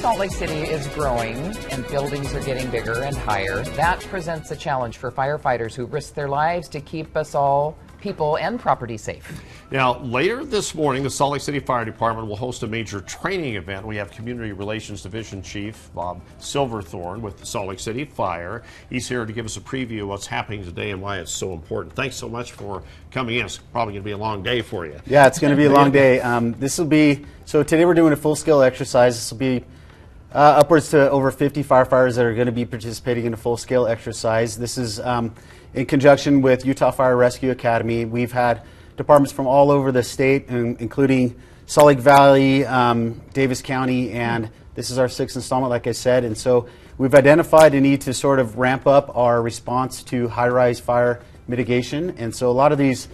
Salt Lake City is growing and buildings are getting bigger and higher. That presents a challenge for firefighters who risk their lives to keep us all, people and property, safe. Now, later this morning, the Salt Lake City Fire Department will host a major training event. We have Community Relations Division Chief Bob Silverthorne with the Salt Lake City Fire. He's here to give us a preview of what's happening today and why it's so important. Thanks so much for coming in. It's probably going to be a long day for you. Yeah, it's going to be a long day. So today we're doing a full-scale exercise. This will be upwards to over 50 firefighters that are going to be participating in a full-scale exercise. This is in conjunction with Utah Fire Rescue Academy. We've had departments from all over the state, including Salt Lake Valley, Davis County, and this is our 6th installment, like I said. And so we've identified a need to sort of ramp up our response to high-rise fire mitigation. And so a lot of these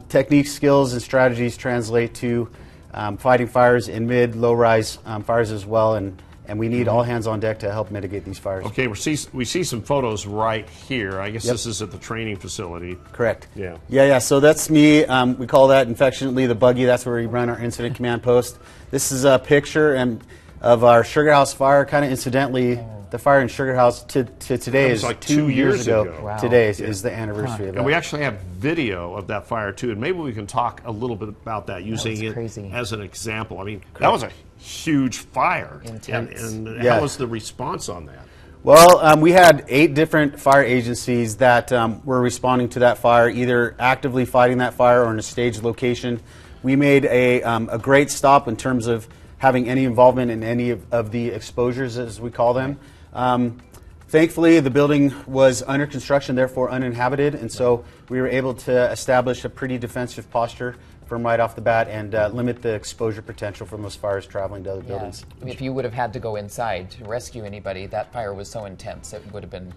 techniques, skills, and strategies translate to fighting fires in mid, low-rise fires as well. And we need all hands on deck to help mitigate these fires. Okay, we see some photos right here. I guess This is at the training facility. Correct. Yeah. Yeah. So that's me. We call that affectionately the buggy. That's where we run our incident command post. This is a picture of our Sugar House fire. Kind of incidentally, the fire in Sugar House to today is like 2 years ago. Wow. Today is the anniversary of that. And we actually have video of that fire too, and maybe we can talk a little bit about that, using it as an example. I mean, that was a huge fire. Intense. And how was the response on that? Well, we had 8 different fire agencies that were responding to that fire, either actively fighting that fire or in a staged location. We made a great stop in terms of having any involvement in any of the exposures, as we call them. Thankfully, the building was under construction, therefore uninhabited, and so we were able to establish a pretty defensive posture from right off the bat and limit the exposure potential from those fires traveling to other buildings. If you would have had to go inside to rescue anybody, that fire was so intense, it would have been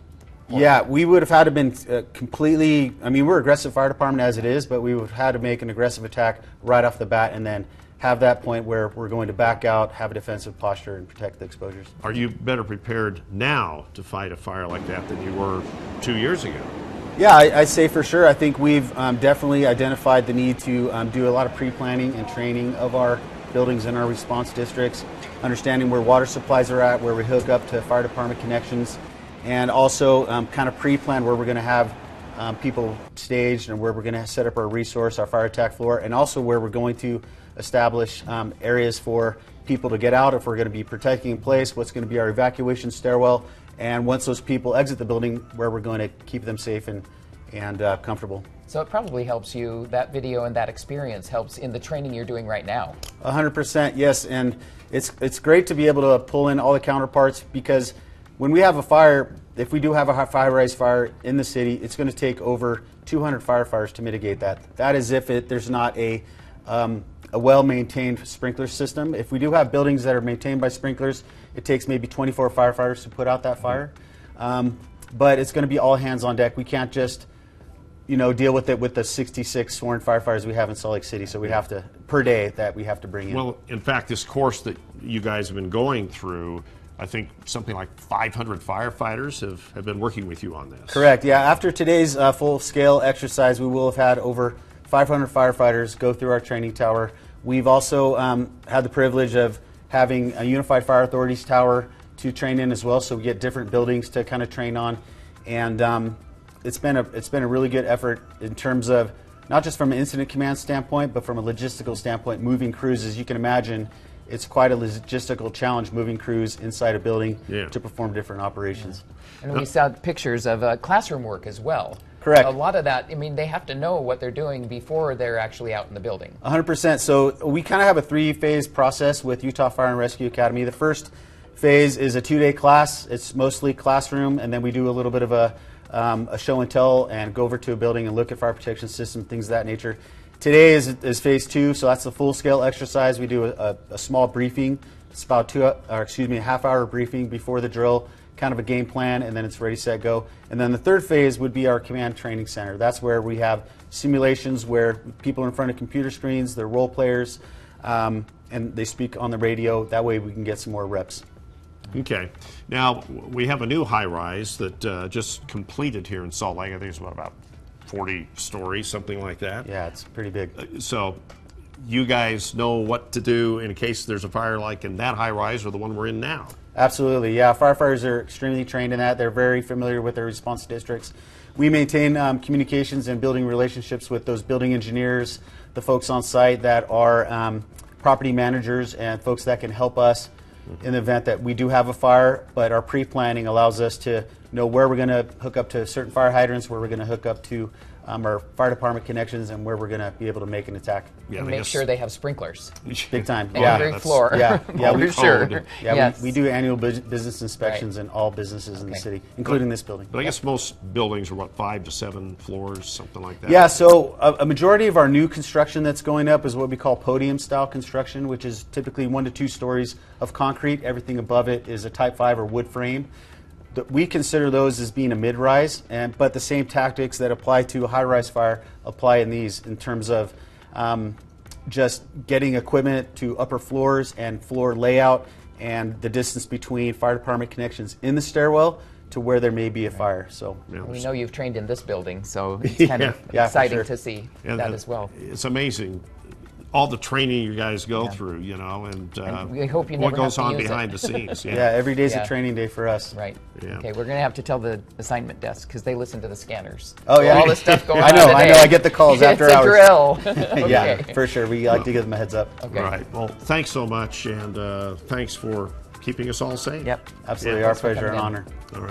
horrible. Yeah, we would have had to been completely, I mean, we're an aggressive fire department as it is, but we would have had to make an aggressive attack right off the bat and then have that point where we're going to back out, have a defensive posture, and protect the exposures. Are you better prepared now to fight a fire like that than you were 2 years ago? Yeah, I'd say for sure. I think we've definitely identified the need to do a lot of pre-planning and training of our buildings in our response districts, understanding where water supplies are at, where we hook up to fire department connections, and also kind of pre-plan where we're going to have people staged and where we're going to set up our resource, our fire attack floor, and also where we're going to establish areas for people to get out if we're going to be protecting in place, what's going to be our evacuation stairwell, and once those people exit the building, where we're going to keep them safe and comfortable. So it probably helps you, that video and that experience helps in the training you're doing right now. 100%, yes, and it's great to be able to pull in all the counterparts, because when we have a fire, if we do have a high-rise fire in the city, it's going to take over 200 firefighters to mitigate that. That is if there's not a well-maintained sprinkler system. If we do have buildings that are maintained by sprinklers, it takes maybe 24 firefighters to put out that fire. But it's going to be all hands on deck. We can't just, deal with it with the 66 sworn firefighters we have in Salt Lake City. So we have to, per day, that we have to bring in. Well, in fact, this course that you guys have been going through, I think something like 500 firefighters have been working with you on this. Correct, yeah. After today's full-scale exercise, we will have had over 500 firefighters go through our training tower. We've also had the privilege of having a Unified Fire Authorities tower to train in as well, so we get different buildings to kind of train on. And it's been a really good effort in terms of not just from an incident command standpoint, but from a logistical standpoint, moving crews. As you can imagine, it's quite a logistical challenge moving crews inside a building to perform different operations. And we saw pictures of classroom work as well. Correct. A lot of that, I mean, they have to know what they're doing before they're actually out in the building. 100%. So we kind of have a 3-phase process with Utah Fire and Rescue Academy. The first phase is a 2-day class. It's mostly classroom, and then we do a little bit of a show and tell and go over to a building and look at fire protection system, things of that nature. Today is phase 2, so that's the full-scale exercise. We do a small briefing. It's about a half-hour briefing before the drill, kind of a game plan, and then it's ready, set, go. And then the third phase would be our command training center. That's where we have simulations where people are in front of computer screens, they're role players, and they speak on the radio. That way we can get some more reps. Okay. Now, we have a new high-rise that just completed here in Salt Lake. I think it's about 40 stories, something like that. Yeah, it's pretty big. So you guys know what to do in case there's a fire like in that high rise or the one we're in now. Absolutely, yeah. Firefighters are extremely trained in that. They're very familiar with their response districts. We maintain communications and building relationships with those building engineers, the folks on site that are property managers, and folks that can help us in the event that we do have a fire. But our pre-planning allows us to know where we're going to hook up to certain fire hydrants, where we're going to hook up to our fire department connections, and where we're going to be able to make an attack. Yeah, And I make guess- sure they have sprinklers. Big time. On Yeah. every floor. Yeah, For we sure. Yeah, Yes. we do annual business inspections Right. in all businesses in the Okay. city, including this building. But I guess most buildings are, what, 5 to 7 floors, something like that? Yeah, so a majority of our new construction that's going up is what we call podium style construction, which is typically 1 to 2 stories of concrete. Everything above it is a type 5 or wood frame. We consider those as being a mid-rise, but the same tactics that apply to a high-rise fire apply in these in terms of just getting equipment to upper floors and floor layout and the distance between fire department connections in the stairwell to where there may be a fire. So We know you've trained in this building, so it's kind of Yeah, for exciting sure. to see And that as well. It's amazing, all the training you guys go through, you know, and we hope you what never have goes to on use it. behind the scenes. yeah, every day's Yeah. a training day for us. Right. Yeah. Okay, we're going to have to tell the assignment desk because they listen to the scanners. Oh, yeah. All the stuff going I on know, today. I know. I get the calls after it's hours. a drill. Okay. Yeah, for sure. We like to give them a heads up. Okay. Right. Well, thanks so much, and thanks for keeping us all safe. Yep. Absolutely, Yeah, our thanks for pleasure and coming in. honor. All right.